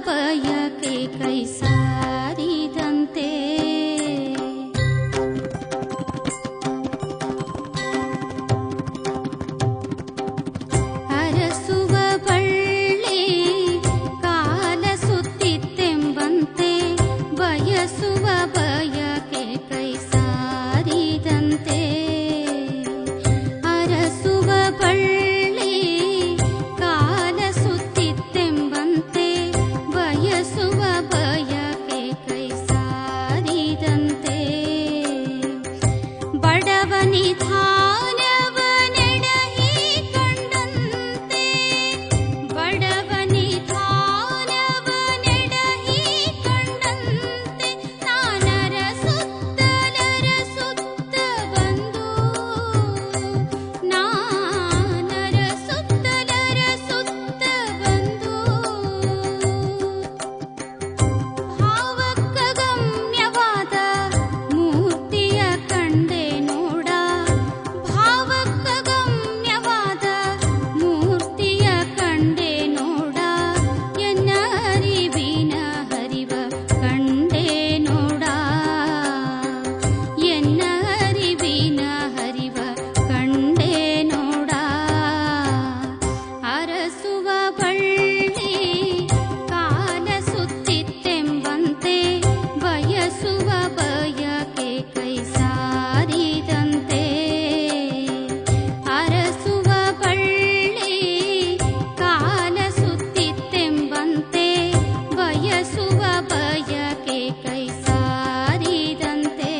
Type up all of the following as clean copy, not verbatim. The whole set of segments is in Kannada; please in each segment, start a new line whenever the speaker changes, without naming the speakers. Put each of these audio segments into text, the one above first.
ಬಯಕೆ ಕೈ ಸಾರಿದಂತೆ ಅರಸುವ ಬಳ್ಳಿ ಕಾಲ ಸುತ್ತಿತ್ತೆಂಬಂತೆ ಬಯಸುವ ಬಯಕೆ ಕೈ ಸಾರಿದಂತೆ ಅರಸುವ ಬಳ್ಳಿ ಕಾಲ ಸುತ್ತಿತ್ತೆಂಬಂತೆ ಬಯಸುವ ಬಯಕೆ ಕೈ ಸಾರಿದಂತೆ ಬಡವ ನಿಧಾನವನೆಡಹಿ ಕಂಡಂತೆ ಬಡವ ನಿಧಾನವನೆಡಹಿ ಕಂಡಂತೆ ನಾನರ ಸುತ್ತಲರ ಸುತ್ತ ಬಂದು ನಾನರ ಸುತ್ತಲರ ಸುತ್ತ ಬಂದು ಭಾವಕ್ಕ ಗಮ್ಯವಾದ ಮೂರ್ತಿಯ ಕಂಡೆ ನೋಡ ಭಾವಕ್ಕ ಗಮ್ಯವಾದ ಮೂರ್ತಿಯ ಕಂಡೆ ನೋಡ ಎನ್ನ ಅರಿವಿನ ಹರಿವ ಕಂಡೆ ನೋಡ ಎನ್ನ ಅರಿವಿನ ಹರಿವ ಕಂಡೆ ನೋಡ ಅರಸುವ ಬಳ್ಳಿ ಕಾಲ ಸುತ್ತಿತ್ತೆಂಬಂತೆ ಬಯಸುವ ಬಯಕೆ ಕೈ ಸಾರಿದಂತೆ ಅರಸುವ ಬಳ್ಳಿ ಕಾಲ ಸುತ್ತಿತ್ತೆಂಬಂತೆ ಬಯಸುವ ಬಯಕೆ ಕೈ ಸಾರಿದಂತೆ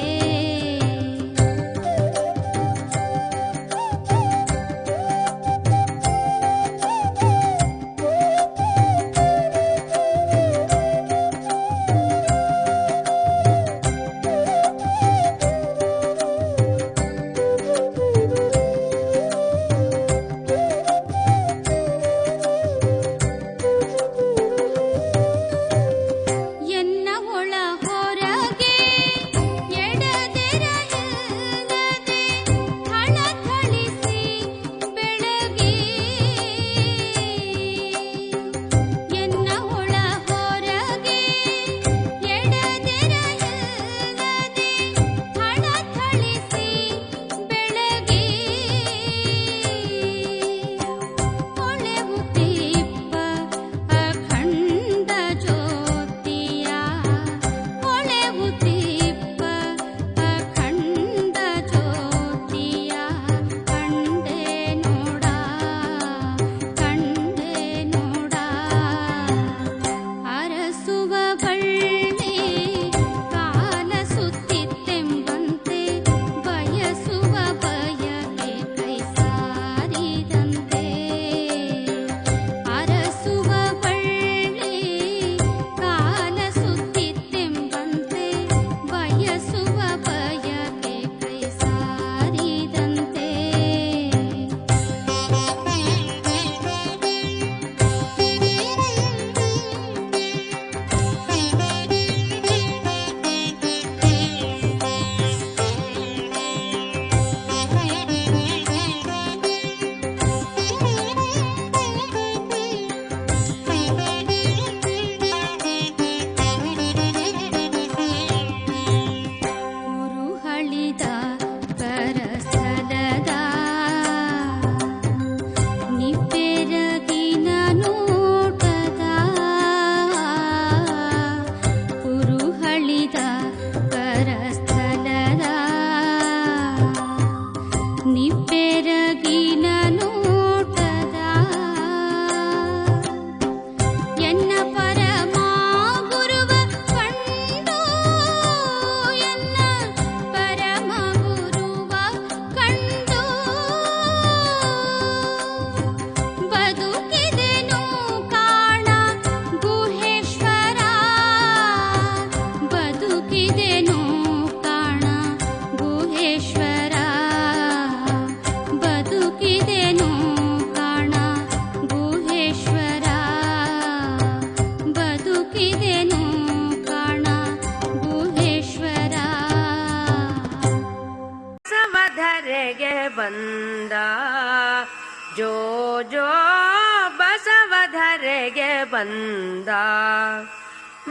ಧರೆಗೆ ಬಂದ,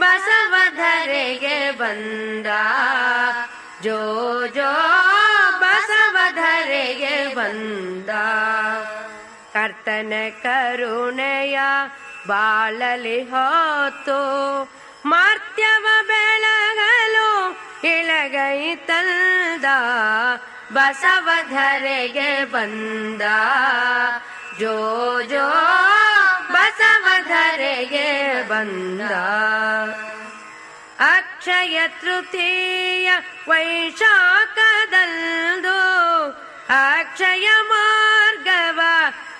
ಬಸವಧರೆಗೆ ಬಂದ, ಜೋ ಜೋ ಬಸವಧರೆಗೆ ಬಂದ. ಕರ್ತನ ಕರುಣೆಯ ಬಾಳಲಿ ಹೊತ್ತು ಮರ್ತ್ಯವ ಬೆಳಗಲು ಇಳಗೈ ತಂದ, ಬಸವಧರೆಗೆ ಬಂದ, ಜೋ ಜೋ ಬಸವಧರೆಗೆ ಬಂದ. ಅಕ್ಷಯ ತೃತೀಯ ವೈಶಾಖದಂದು ಅಕ್ಷಯ ಮಾರ್ಗವ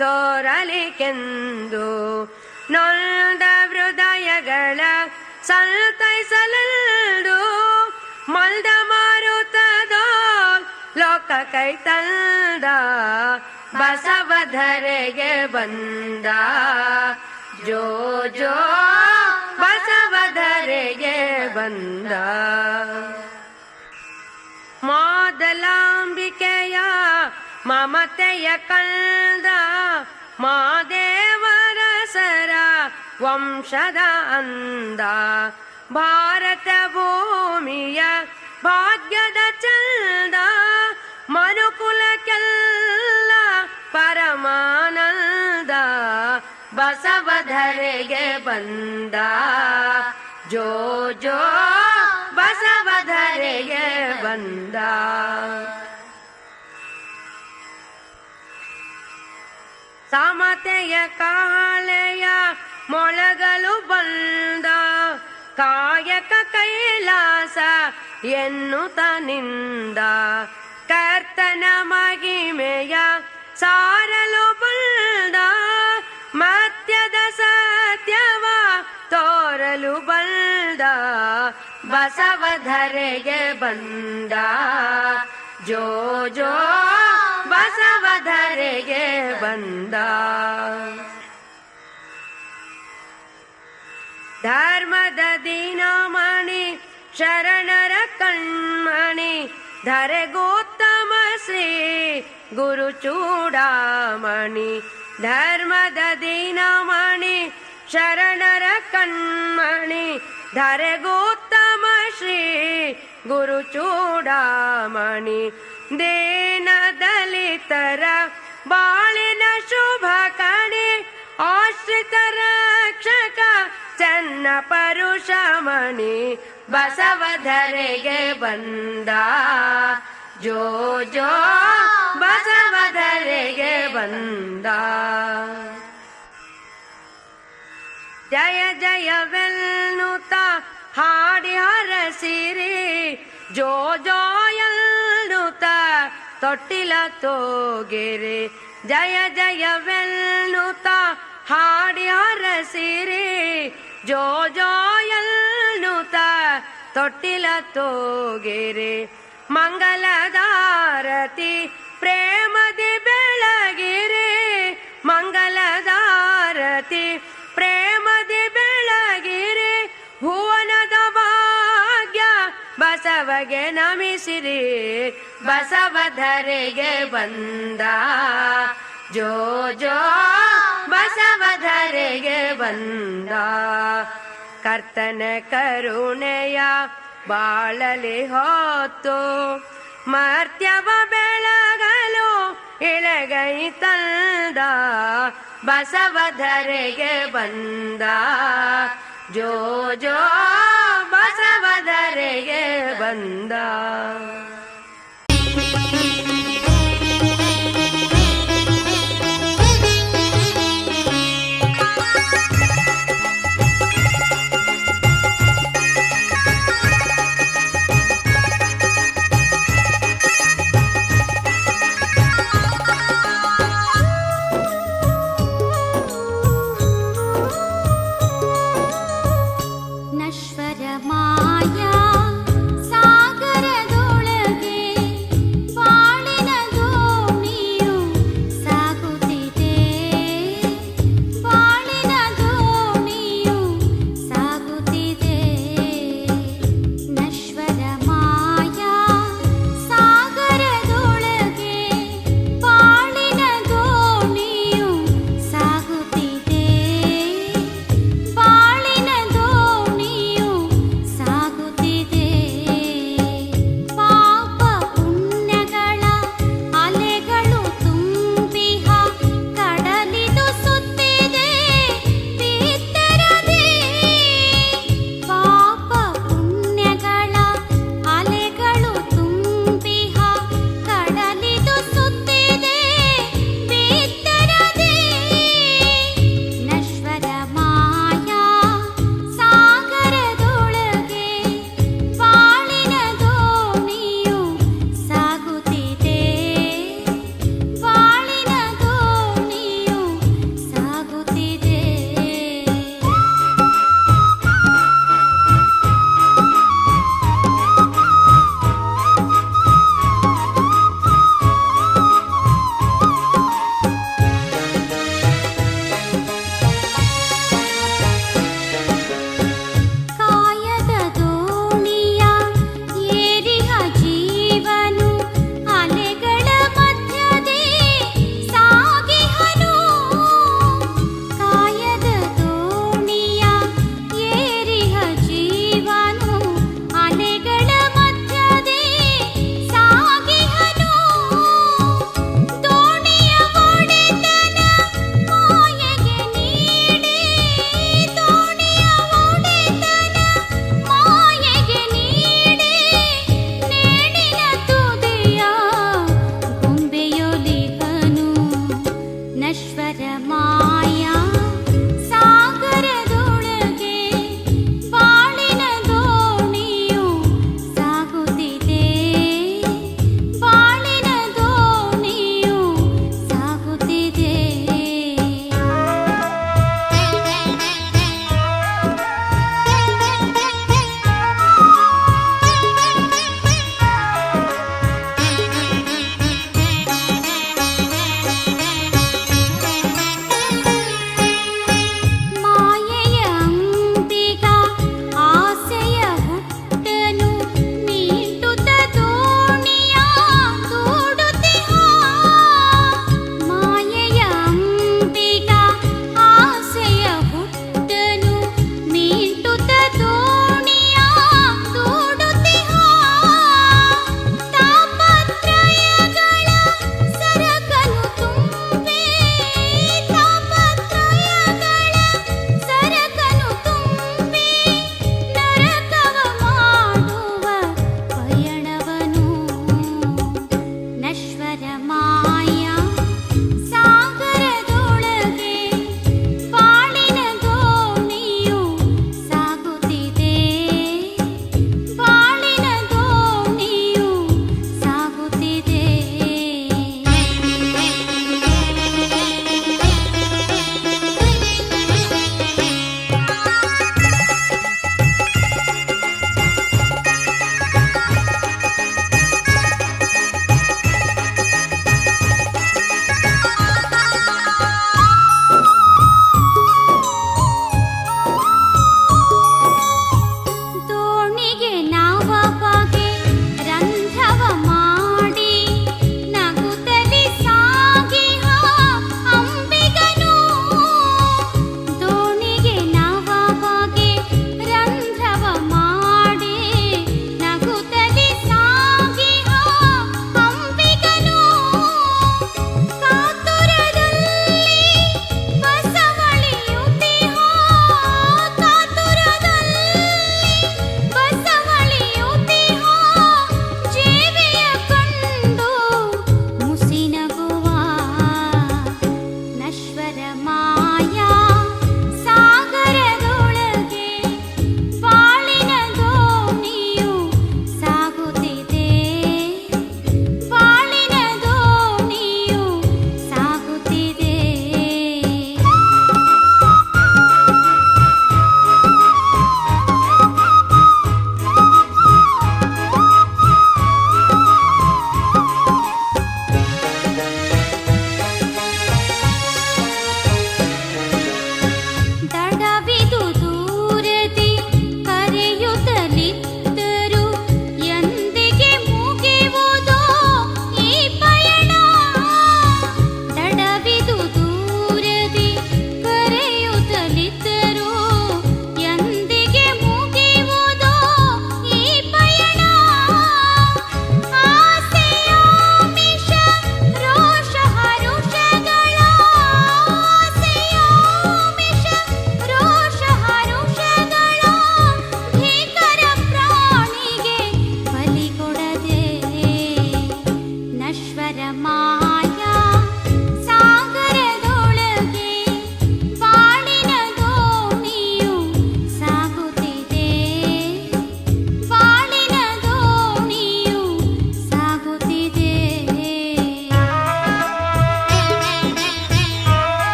ತೋರಲಿಕೆಂದು ನೊಂದ ಹೃದಯಗಳ ಸಂತೈಸಲೆಂದು ಮಲ್ದ ಮಾರುತದೋ ಲೋಕ ಕೈ ತಂದ, ಬಸವಧರೆಗೆ ಬಂದ, ಜೋ ಜೋ ಬಸವಧರೆಗೆ ಬಂದ. ಮಾದಲಾಂಬಿಕೆಯ ಮಮತೆಯ ಕಂದ, ಮಾದೇವರ ಸರ ವಂಶದ ಅಂದ, ಭಾರತ ಭೂಮಿಯ ಭಾಗ್ಯದ ಚಂದ, ಮನುಕುಲಕ್ಕೆಲ್ಲ ಪರಮಾನಂದ, ಬಸವಧರೆಗೆ ಬಂದ, ಜೋ ಜೋ ಬಸವಧರೆಗೆ ಬಂದ. ಸಮತೆಯ ಕಾಳೆಯ ಮೊಳಗಲು ಬಂದ, ಕಾಯಕ ಕೈಲಾಸ ಎನ್ನುತ್ತ ನಿಂದ, ಕರ್ತನ ಮಹಿಮೆಯ ಸಾರಲು ಬಂದ, ಮತ್ಯದ ಸತ್ಯವ ತೋರಲು ಬಂದ, ಬಸವಧರೆಗೆ ಬಂದ, ಜೋ ಜೋ ಬಸವಧರೆಗೆ ಬಂದ. ಧರ್ಮದ ದಿನಮಣಿ ಶರಣರ ಕಣ್ಮಣಿ, ಧರೆಗೋತ್ತಮ ಶ್ರೀ ಗುರು ಚೂಡಾಮಣಿ. ಧರ್ಮದ ದಿನಮಣಿ ಶರಣರ ಕಣ್ಮಣಿ, ಧರೆಗೋತ್ತಮ ಶ್ರೀ ಗುರು ಚೂಡಾಮಣಿ. ದೀನ ದಲಿತರ ಬಾಳಿನ ಶುಭ ಕಣಿ, ಆಶ್ರಿತ ರಕ್ಷಕ ಚನ್ನ ಪರುಷಮಣಿ, ಬಸವಧರೆಗೆ ಬಂದ, ಜೋ ಜೋ ಬಸವಧರೆಗೆ ಬಂದ. ಜಯ ಜಯವೆನ್ನುತ್ತ ಹಾಡಿ ಹರಸಿರಿ, ಜೋ ಜೋ ಎನ್ನುತ್ತ ತೊಟ್ಟಿಲ ತೋಗೆರೆ. ಜಯ ಜಯವೆನ್ನುತ್ತ ಹಾಡಿ ಹರಸಿರಿ, ಜೋ ಜೋ ಎನ್ನುತ್ತ ತೊಟ್ಟಿಲ ತೋಗೆರೆ. ಮಂಗಲದಾರತಿ ಪ್ರೇಮದಿ ಬೆಳಗಿರಿ, ಮಂಗಲದಾರತಿ ಪ್ರೇಮದಿ ಬೆಳಗಿರಿ. ಭುವನದ ಭಾಗ್ಯ ಬಸವಗೆ ನಮಿಸಿರಿ, ಬಸವಧರೆಗೆ ಬಂದ, ಜೋ ಜೋ ಬಸವಧರೆಗೆ ಬಂದ. ಕರ್ತನ ಕರುಣೆಯ ಬಾಳಲಿ ಹೊತ್ತು ಮರ್ತ್ಯವ ಬೆಳಗಲು ಇಳಗೈ ತಂದ, ಬಸವಧರೆಗೆ ಬಂದ, ಜೋ ಜೋ ಬಸವಧರೆಗೆ ಬಂದ.
ನಶ್ವರ ಮಾಯಾ ಸಾಗರದೊಳಗೆ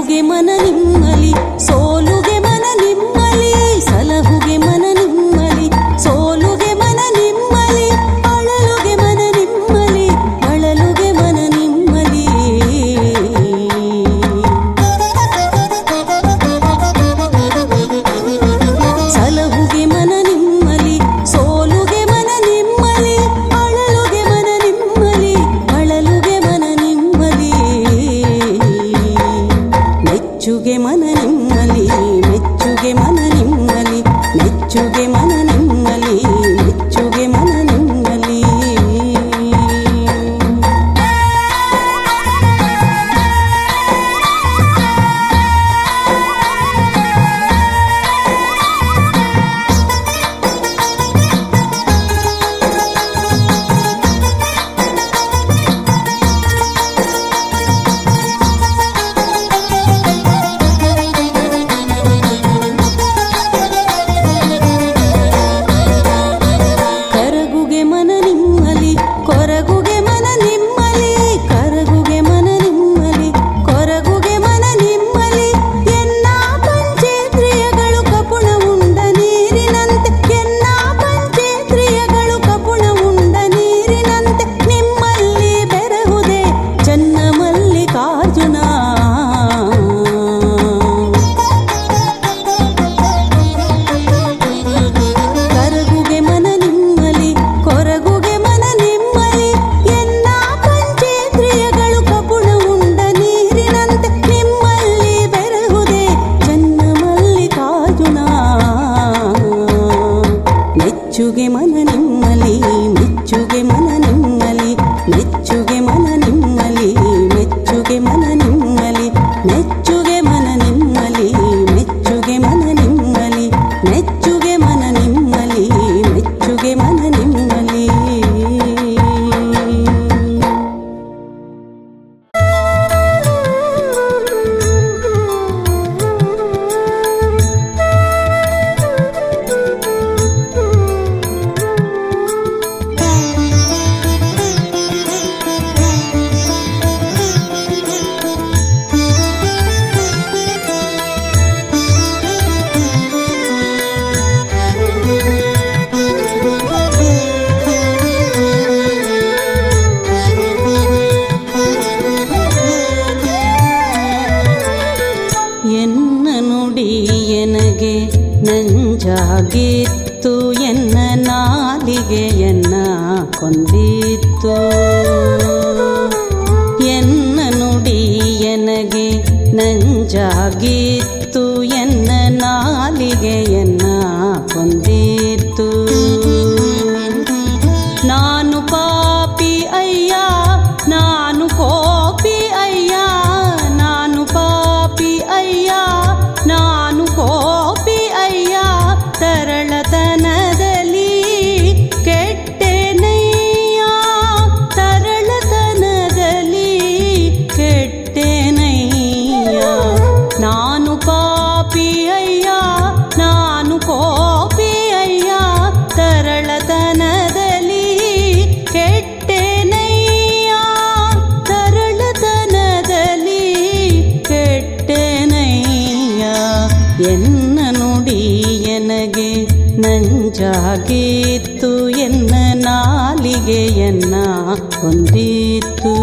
ಸಲಹುಗೆ ಮನ ನಿಮ್ಮಲಿ ಸೋಲುಗೆ ಮನ ನಿಮ್ಮಲಿ ಸಲಹುಗೆ ಮನ ನಿಮ್ಮಲಿ ಸೋಲುಗೆ ಮನ ನಿಮ್ಮಲಿ ಅಳಲುಗೆ ಮನ ನಿಮ್ಮಲಿ ಅಳಲುಗೆ ಮನ ನಿಮ್ಮಲಿ ಸಲಹುಗೆ ಮನ ನಿಮ್ಮಲಿ ಸೋಲುಗೆ ಮನ ನಿಮ್ಮಲಿ ಅಳಲುಗೆ ಮನ ನಿಮ್ಮಲಿ ಅಳಲುಗೆ ಮನ ನಿಮ್ಮಲಿ ಮೆಚ್ಚುಗೆ ಮನ ನಿಮ್ಮಲಿ ಮೆಚ್ಚುಗೆ ಮನ ನಿಮ್ಮಲಿ ಮೆಚ್ಚುಗೆ ಮನ ನಿಮ್ಮಲಿ ಮೆಚ್ಚುಗೆ ಮನ ನಿಮ್ಮಲಿ ಕರಗುಗೆ ಮನ ನಿಮ್ಮಲಿ ಕೊರಗುಗೆ ಮನ ನಿಮ್ಮಲಿ ಕರಗುಗೆ ಮನ ನಿಮ್ಮಲಿ ಕೊರಗುಗೆ ಮನ ನಿಮ್ಮಲಿ ಎನ್ನ ಪಂಚೇಂದ್ರಿಯಗಳು ಕಪುಣ ಉಂಡ ನೀರಿನಂತೆ ಎನ್ನ ಪಂಚೇಂದ್ರಿಯಗಳು ಕಪುಣ ಉಂಡ ನೀರಿನಂತೆ ನಿಮ್ಮಲ್ಲಿ ಬೆರಹುದೆ ಚನ್ನ ಮಲ್ಲಿಕಾರ್ಜುನ ಕರಗುಗೆ ಮನ ನಿಮ್ಮಲಿ ಕೊರಗುಗೆ ಮನ ನಿಮ್ಮಲಿ ಎನ್ನ ಪಂಚೇಂದ್ರಿಯಗಳು ಕಪುಣ ಉಂಡ ನೀರಿನಂತೆ ನಿಮ್ಮಲ್ಲಿ ಬೆರಹುದೆ ಚನ್ನ ಮಲ್ಲಿಕಾರ್ಜುನ ಮೆಚ್ಚುಗೆ ಮನ ನಿಮ್ಮಲಿ ಮೆಚ್ಚುಗೆ ಮನ ನಿಮ್ಮಲಿ ಮೆಚ್ಚುಗೆ ಮನ ನಿಮ್ಮಲಿ ಮೆಚ್ಚುಗೆ ಮನ ನಿಮ್ಮಲಿ ಮೆಚ್ಚುಗೆ ಮನ ನಿಮ್ಮಲಿ ಮೆಚ್ಚುಗೆ ಮನ ನಿಮ್ಮಲಿ ಮೆಚ್ಚುಗೆ ಮನ ನಿಮ್ಮಲಿ ಮೆಚ್ಚುಗೆ ಮನ ನಿಮ್ಮಲಿ ಎನ್ನ ನುಡಿ ಎನಗೆ ನಂಜಾಗಿತ್ತು ಎನ್ನ ನಾಲಿಗೆಯನ್ನ ಕೊಂದಿತ್ತು ಎನ್ನ ನುಡಿ ಎನಗೆ ನಂಜಾಗಿತ್ತು ಎನ್ನ ನಾಲಿಗೆಯನ್ನ ಕೊಂದಿತ್ತು ನಾನು ಪಾಪಿ ಅಯ್ಯ ನಾನು ಕೋಪಿ ಅಯ್ಯ ನಾನು ಪಾಪಿ ಅಯ್ಯ ನಾನು ಕೋಪಿ ಅಯ್ಯ ತರಳತನದಲ್ಲಿ ಕೆಟ್ಟೆನಯ್ಯ ತರಳತನದಲ್ಲಿ ಕೆಟ್ಟೆನಯ್ಯ ನಾನು ಪಾಪಿ ಅಯ್ಯ ನಾನು ಕೋಪಿ ಅಯ್ಯ ತರಳತನದಲ್ಲಿ ಕೆಟ್ಟೆನಯ್ಯ ತರಳತನದಲ್ಲಿ ಕೆಟ್ಟೆನಯ್ಯ ಎನ್ನ ನುಡಿ ಎನಗೆ ನಂಜಾಗಿತ್ತು ಎನ್ನ ನಾಲಿಗೆಯನ್ನ ಹೊಂದಿತ್ತು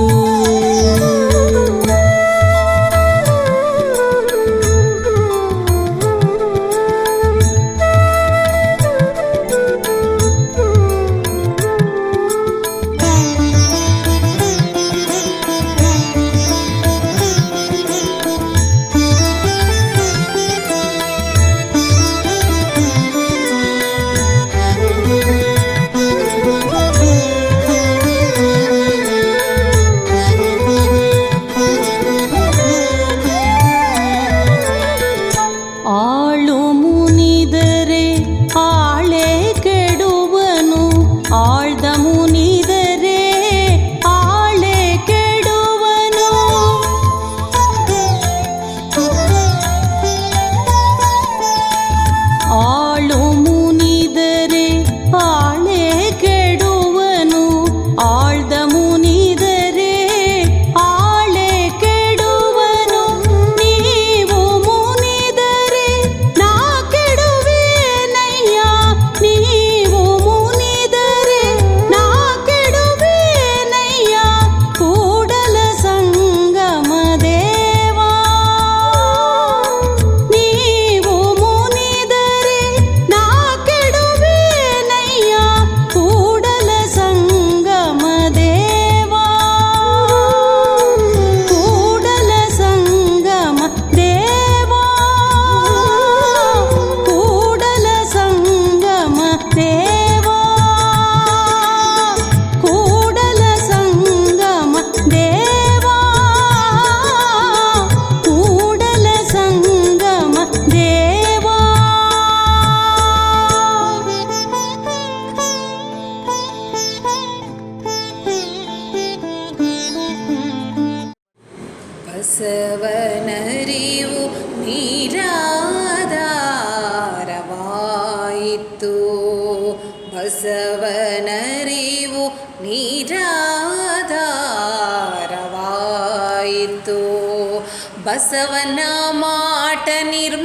ಬಸವನ ಮಾಟ ನಿರ್ಮಾಟವಾಯಿತು,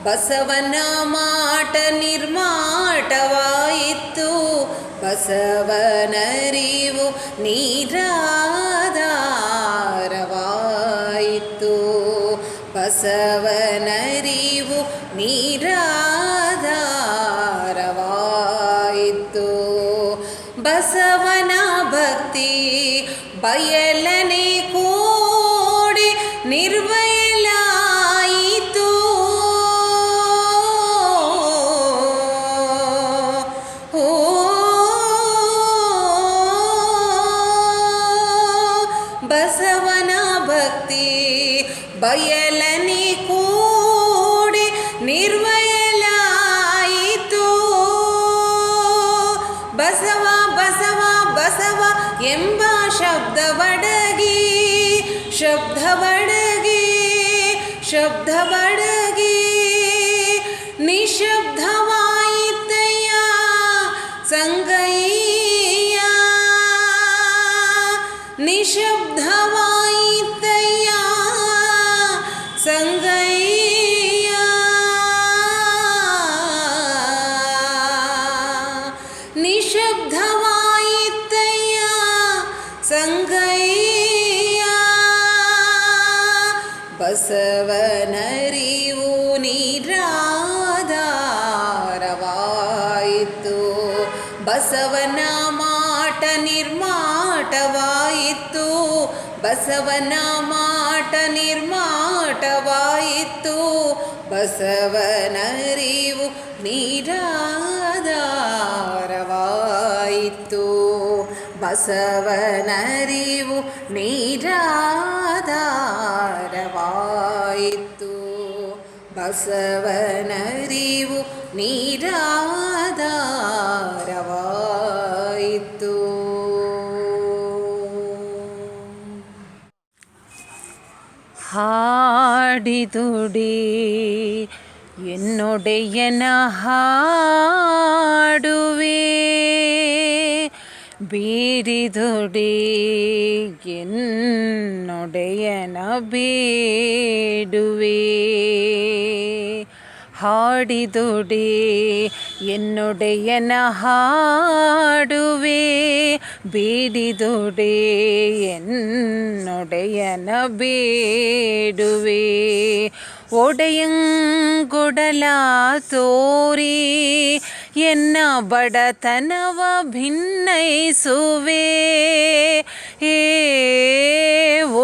ಬಸವನ ಮಾಟ ನಿರ್ಮಾಟವಾಯಿತು, ಬಸವನರಿವು ನೀರಾಧಾರವಾಯಿತು, ಬಸವನರಿವು ನೀರಾಧಾರವಾಯಿತು. ಬಸವನ ಭಕ್ತಿ ಬಯಲನೆ ಕೂಡಿ ನಿರ್ವಯಲಾಯಿತು, ಬಸವನ ಭಕ್ತಿ ಬಯಲನೆ ಕೂಡಿ ನಿರ್ವಯಲಾಯಿತು. ಬಸವ ಬಸವ ಬಸವ ಎಂಬ ಶಬ್ದವಡಗಿ, ಶಬ್ದವಡಗಿ, ಶಬ್ದವಡಗಿ ನಿಶಬ್ದವಾಯಿತಯ್ಯ ಸಂಗಯ್ಯ, ನಿಶಬ್ದವಾಯಿತಯ್ಯ ಸಂಗಯ್ಯ. ನಿಶಬ್ದವಾಯಿತಯ್ಯ ಸಂಗಯ್ಯ. ಬಸವನರಿವು ನೀರಾಧಾರವಾಯಿತು, ಬಸವನ ಮಾಟ ನಿರ್ಮಾಟವಾಯಿತು, ಬಸವನ ಮಾಟ ನಿರ್ಮಾಟವಾಯಿತು, ಬಸವನರಿವು ನೀರಾಧಾರವಾಯಿತು, ಬಸವನರಿವು ನೀರಾಧಾರವಾಯಿತು, ಬಸವನರಿವು ನೀರಾಧಾರವಾಯಿತು. ಹಾಡಿದುಡಿ ಎನ್ನೊಡೆಯನ ಹಾಡುವೆ, ಬೀರಿದುಡಿ ಎನ್ನೊಡೆಯನ ಬೇಡುವೆ, ಹಾಡಿದುಡಿ ಎನ್ನೊಡೆಯನ ಹಾಡುವೆ, ಬೀಡಿದುಡಿ ಎನ್ನೊಡೆಯನ ಬೇಡುವೆ. ಒಡೆಯಂಗೊಡಲ ತೋರಿ ಎನ್ನ ಬಡತನವ ಭಿನ್ನೈಸುವೆ,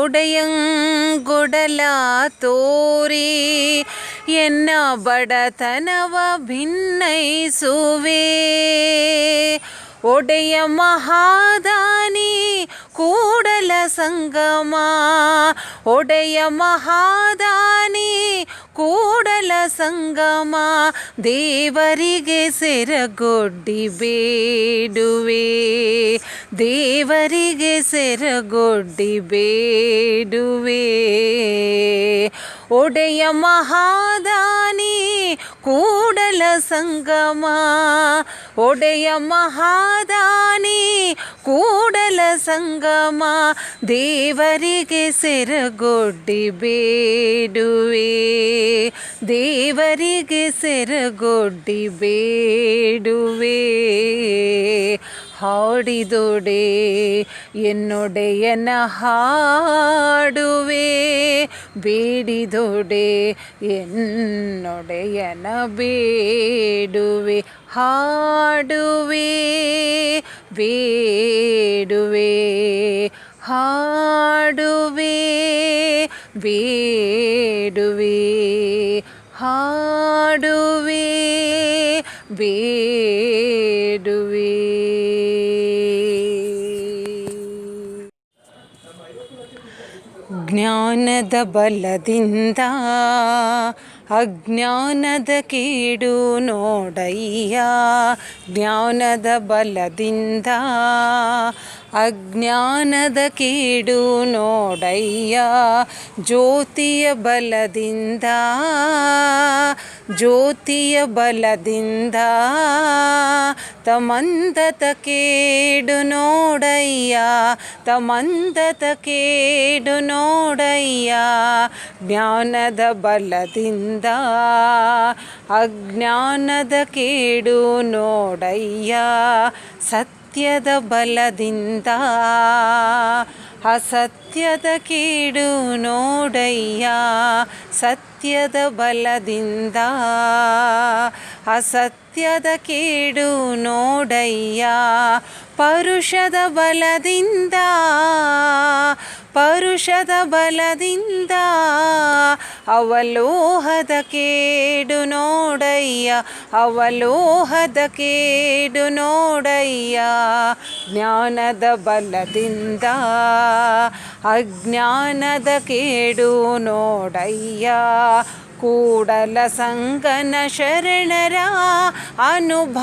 ಒಡೆಯಂಗೊಡಲ ತೋರಿ ಎನ್ನ ಬಡತನವ ಭಿನ್ನೈಸುವೆ. ಒಡೆಯ ಮಹಾದಾನಿ ಕೂಡಲ ಸಂಗಮ, ಒಡೆಯ ಮಹಾದಾನಿ ಕೂಡಲ ಸಂಗಮ, ದೇವರಿಗೆ ಸೆರಗೊಡ್ಡಿ ಬೇಡುವೆ, ದೇವರಿಗೆ ಸೆರಗೊಡ್ಡಿ ಬೇಡುವೆ. ಒಡೆಯ ಮಹಾದಾನಿ ಕೂಡಲ ಸಂಗಮ, ಒಡೆಯ ಮಹಾದಾನಿ ಕೂಡಲ ಸಂಗಮ, ದೇವರಿಗೆ ಸೆರಗೊಡ್ಡಿ ಬೇಡುವೆ, ದೇವರಿಗೆ ಸೆರಗೊಡ್ಡಿ ಬೇಡುವೆ. ಹಾಡಿದೊಡೆ ಎನ್ನೊಡೆಯನ ಹಾಡುವೆ, ಬೇಡಿದೊಡೆ ಎನ್ನೊಡೆಯನ ಬೇಡುವೆ. ಹಾಡುವೆ ಬೇಡುವೆ, ಹಾಡುವೆ ಬೇಡುವೆ, ಹಾಡುವೆ ಬೇಡುವೆ. ಜ್ಞಾನದ ಬಲದಿಂದ ಅಜ್ಞಾನದ ಕೇಡು ನೋಡಯ್ಯ, ಜ್ಞಾನದ ಬಲದಿಂದ ಅಜ್ಞಾನದ ಕೇಡು ನೋಡಯ್ಯ ಜ್ಯೋತಿಯ ಬಲದಿಂದ ಜ್ಯೋತಿಯ ಬಲದಿಂದ ತಮಂದತ ಕೇಡು ನೋಡಯ್ಯ ತಮಂದತ ಕೇಡು ನೋಡಯ್ಯ ಜ್ಞಾನದ ಬಲದಿಂದ ಅಜ್ಞಾನದ ಕೇಡು ನೋಡಯ್ಯ ಸತ್ಯದ ಬಲದಿಂದ ಅಸತ್ಯದ ಕೇಡು ನೋಡಯ್ಯ ಸತ್ಯದ ಬಲದಿಂದ ಅಸತ್ಯದ ಕೇಡು ನೋಡಯ್ಯ ಪರುಷದ ಬಲದಿಂದ ಪರುಷದ ಬಲದಿಂದ ಅವಲೋಹದ ಕೇಡು ನೋಡಯ್ಯ ಅವಲೋಹದ ಕೇಡು ನೋಡಯ್ಯ ಜ್ಞಾನದ ಬಲದಿಂದ ಅಜ್ಞಾನದ ಕೇಡು ನೋಡಯ್ಯ ಕೂಡಲ ಸಂಗನ ಶರಣರ ಅನುಭಾವದಿಂದ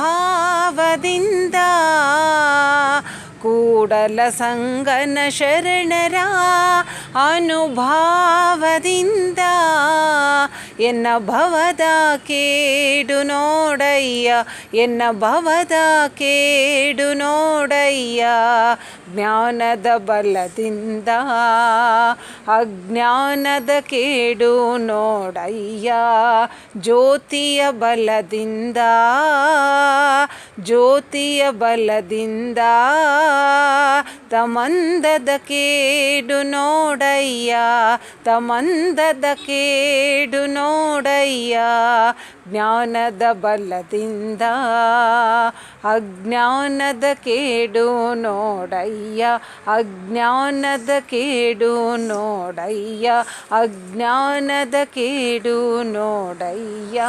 ಕೂಡಲ ಸಂಗನ ಶರಣರ ಅನುಭಾವದಿಂದ ಎನ್ನ ಭವದ ಕೇಡು ನೋಡಯ್ಯ ಎನ್ನ ಭವದ ಕೇಡು ನೋಡಯ್ಯ ಜ್ಞಾನದ ಬಲದಿಂದ ಅಜ್ಞಾನದ ಕೇಡು ನೋಡಯ್ಯ ಜ್ಯೋತಿಯ ಬಲದಿಂದ ಜ್ಯೋತಿಯ ಬಲದಿಂದ ತಮಂದದ ಕೇಡು ನೋಡಯ್ಯ ತಮಂದದ ಕೇಡು ನೋಡಯ್ಯ ಜ್ಞಾನದ ಬಲದಿಂದ ಅಜ್ಞಾನದ ಕೇಡು ನೋಡಯ್ಯ ಅಜ್ಞಾನದ ಕೇಡು ನೋಡಯ್ಯ ಅಜ್ಞಾನದ ಕೇಡು ನೋಡಯ್ಯ.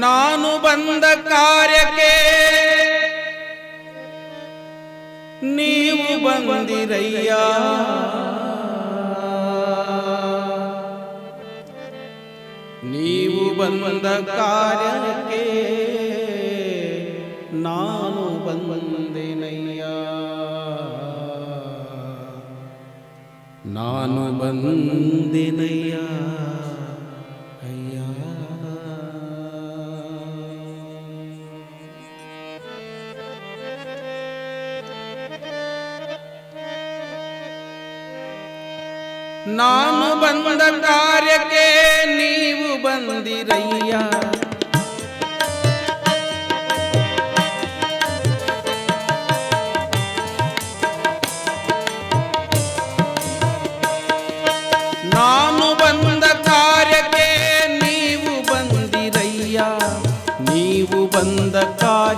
ನಾನು ಬಂದ ಕಾರ್ಯಕ್ಕೆ ನೀವು ಬಂದಿರಯ್ಯ, ನೀವು ಬಂದ ಕಾರ್ಯಕ್ಕೆ ನಾನು ಬಂದೆನಯ್ಯ, ನಾನು ಬಂದೆನಯ್ಯ ಅಯ್ಯ. ನಾನು ಬಂದ ಕಾರ್ಯಕ್ಕೆ ನೀವು ಬಂದಿರಯ್ಯ, ನಾನು ಬಂದ ಕಾರ್ಯಕ್ಕೆ ನೀವು ಬಂದಿರಯ್ಯ, ನೀವು ಬಂದ ಕಾರ್ಯ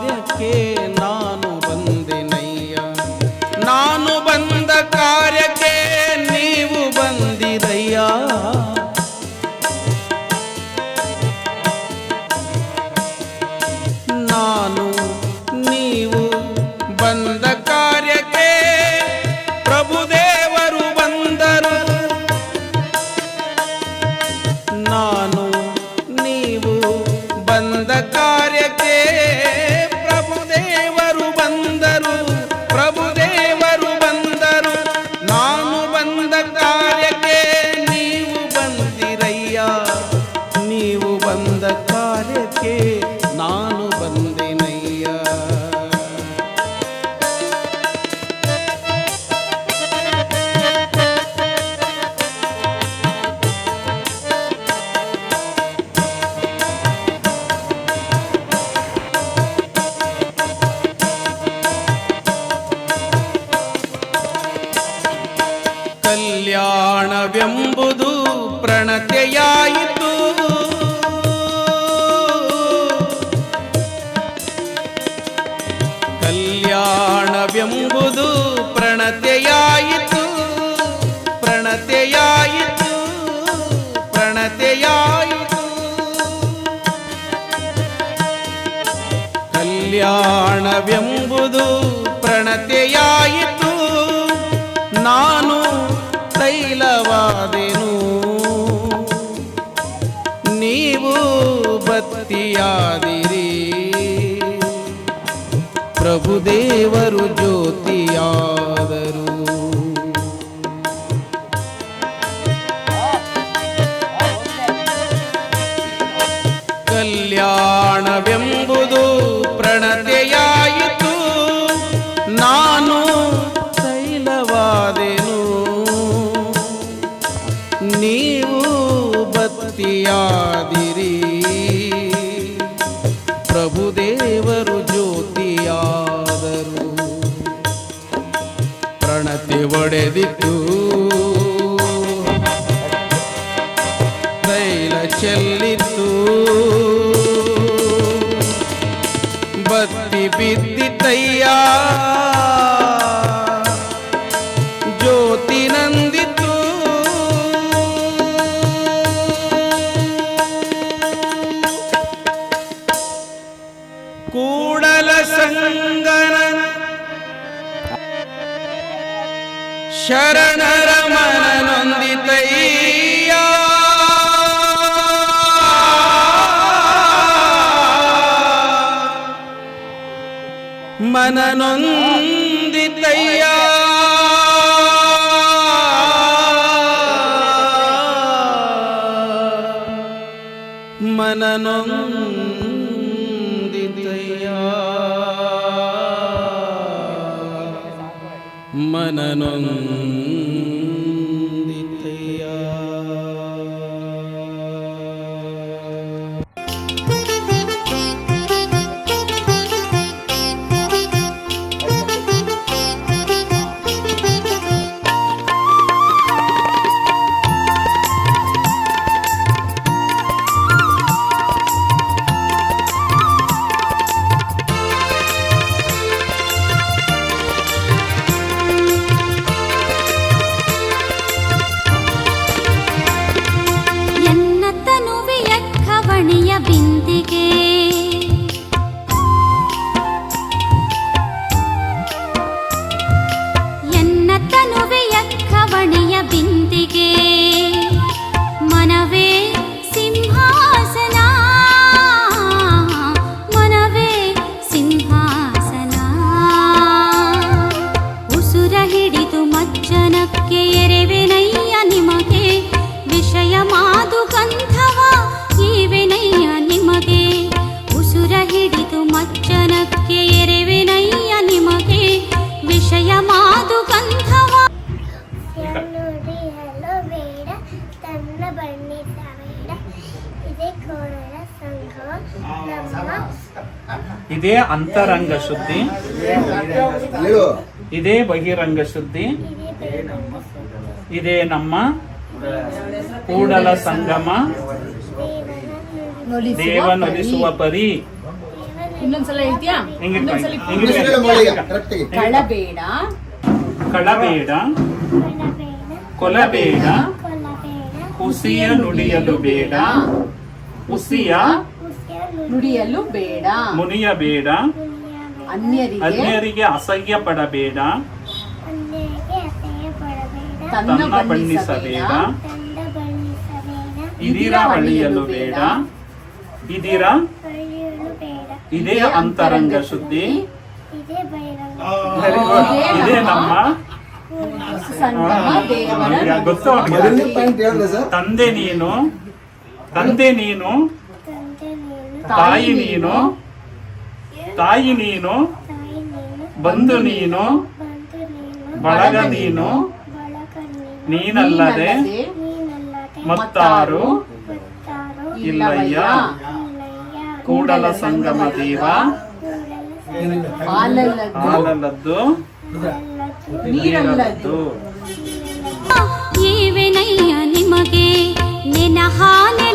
ಕಲ್ಯಾಣವೆಂಬುದು ಪ್ರಣತೆಯಾಯಿತು. ಕಲ್ಯಾಣವೆಂಬುದು ಪ್ರಣತೆಯಾಯಿತು, ಪ್ರಣತೆಯಾಯಿತು, ಪ್ರಣತೆಯಾಯಿತು. ಕಲ್ಯಾಣವೆಂಬುದು ಪ್ರಣತೆಯಾಯಿತು, ನಾನು ತೈಲವಾದೆನು, ನೀವು ಬತ್ತಿಯಾದಿರಿ. ಪ್ರಭುದೇವರು ಜ್ಯೋತಿಯಾದರು. ಕಲ್ಯಾಣವೆಂಬುದು ಪ್ರಣತೆಯಾಯಿತು, ನಾನು ತೈಲವಾದೆನು, ನೀವು ಬತ್ತಿಯಾದಿರಿ. ಪ್ರಭುದೇವರು ಜ್ಯೋತಿಯಾದರು. ಪ್ರಣತಿ ಒಡೆದಿತ್ತು, ತೈಲ ಚೆಲ್ಲಿತ್ತು, ಬತ್ತಿ ಬಿದ್ದಿತಯ್ಯ, ಜ್ಯೋತಿ ನಂದಿತು. ಕೂಡಲ ಸಂಗನ ಶರಣರ ಮನನೊಂದಿತಯ್ಯ, ಮನನೊಂದಿತಯ್ಯ. ಮನನೊಂದಿತಯ್ಯ, ಮನನೊಂದಿತಯ್ಯ.
ಎನ್ನ ತನುವೆಯ ಖವಣಿಯ ಬಿಂದಿಗೆ ಎನ್ನ ತನುವೆಯ ಖವಣಿಯ ಬಿಂದಿಗೆ ಮನವೇ ಸಿಂಹಾಸನ ಮನವೇ ಸಿಂಹಾಸನ ಉಸುರ ಹಿಡಿದು ಮಜ್ಜನಕ್ಕೆ ಎರೆವೆನಯ್ಯ ನಿಮಗೆ ವಿಷಯ ಮಾತು ಗಂಧವ ಈವೆನಯ್ಯ ನಿಮಗೆ ಉಸುರ ಹಿಡಿದು ಮಜ್ಜನಕ್ಕೆ ಎರೆವೆನಯ್ಯ ನಿಮಗೆ ವಿಷಯ ಮಾತು ಗಂಧವ
ನೋಡಿ ಹಲೋ ಬೇಡ ತನ್ನ ಬಣ್ಣಿಸಬೇಡ ಇದೇ ಕೋರಳ ಸಂಘವ ನಮ್ಮ
ಇದೇ ಅಂತರಂಗ ಶುದ್ಧಿ, ಇದೇ ಬಹಿರಂಗ ಶುದ್ಧಿ, ಇದೇ ನಮ್ಮ ಕೂಡಲ ಸಂಗಮ ದೇವನೊಲಿಸುವ ಪರಿ.
ಇನ್ನೊಂದ್ಸಲ ಹೇಳ್ತೀಯಾ?
ಕಳಬೇಡ, ಕಳಬೇಡ, ಕೊಲಬೇಡ, ಹುಸಿಯ ನುಡಿಯಲು ಬೇಡ, ಹುಸಿಯ
ನುಡಿಯಲು ಬೇಡ,
ಮುನಿಯಬೇಡ, ಅನ್ಯರಿಗೆ ಅಸಹ್ಯ ಪಡಬೇಡ, ತನ್ನ ಬಣ್ಣಿಸಬೇಡ, ಇದಿರ ಅಳಿಯಲು ಬೇಡ, ಇದಿರ ಇದೇ ಅಂತರಂಗ ಶುದ್ಧಿ, ಇದೇ ನಮ್ಮ ಗೊತ್ತು. ತಂದೆ ನೀನು, ತಂದೆ ನೀನು, ತಾಯಿ ನೀನು, ತಾಯಿ ನೀನು, ಬಂಧು ನೀನು, ಬಳಗ ನೀನು, ನೀನಲ್ಲದೆ ಮತ್ತಾರು ಇಲ್ಲಯ್ಯ. ಕೂಡಲ ಸಂಗಮ ದೇವ ಹಾಲಲ್ಲದ್ದು ನೀರಲ್ಲದ್ದು.
ಈವೆನಯ್ಯ ನೆನಹಾನೆ